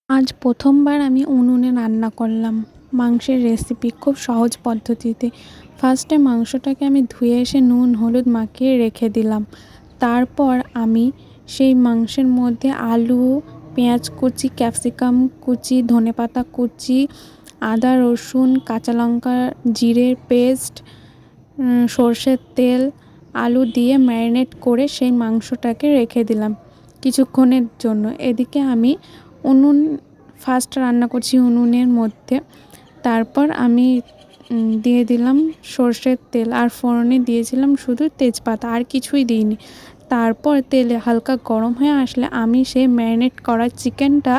আজ প্রথমবার আমি উনুনে রান্না করলাম মাংসের রেসিপি, খুব সহজ পদ্ধতিতে। ফার্স্টে মাংসটাকে আমি ধুয়ে এসে নুন হলুদ মাখিয়ে রেখে দিলাম। তারপর আমি সেই মাংসের মধ্যে আলু, পেঁয়াজ কুচি, ক্যাপসিকাম কুচি, ধনেপাতা কুচি, আদা রসুন, কাঁচা লঙ্কা, জিরের পেস্ট, সর্ষের তেল, আলু দিয়ে ম্যারিনেট করে সেই মাংসটাকে রেখে দিলাম কিছুক্ষণের জন্য। এদিকে আমি ফার্স্ট রান্না করছি উনুনের মধ্যে। তারপর আমি দিয়ে দিলাম সর্ষের তেল, আর ফোড়নে দিয়েছিলাম শুধু তেজপাতা, আর কিছুই দিইনি। তারপর তেলে হালকা গরম হয়ে আসলে আমি সেই ম্যারিনেট করা চিকেনটা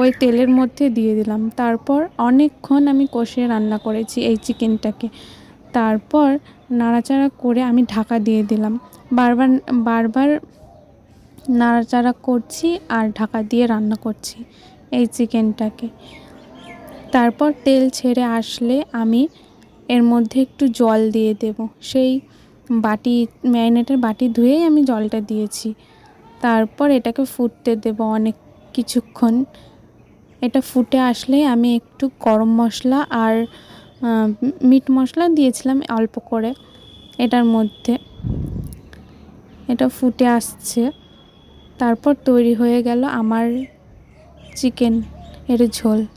ওই তেলের মধ্যে দিয়ে দিলাম। তারপর অনেকক্ষণ আমি কষিয়ে রান্না করেছি এই চিকেনটাকে। তারপর নাড়াচাড়া করে আমি ঢাকা দিয়ে দিলাম। বারবার নাড়াচাড়া করছি আর ঢাকা দিয়ে রান্না করছি এই চিকেনটাকে। তারপর তেল ছেড়ে আসলে আমি এর মধ্যে একটু জল দিয়ে দেব। সেই ম্যারিনেটের বাটি ধুয়েই আমি জলটা দিয়েছি। তারপর এটাকে ফুটতে দেব অনেক কিছুক্ষণ। এটা ফুটে আসলেই আমি একটু গরম মশলা আর মিট মশলা দিয়েছিলাম অল্প করে এটার মধ্যে। এটা ফুটে আসছে। তারপর তৈরি হয়ে গেল আমার চিকেন এর ঝোল।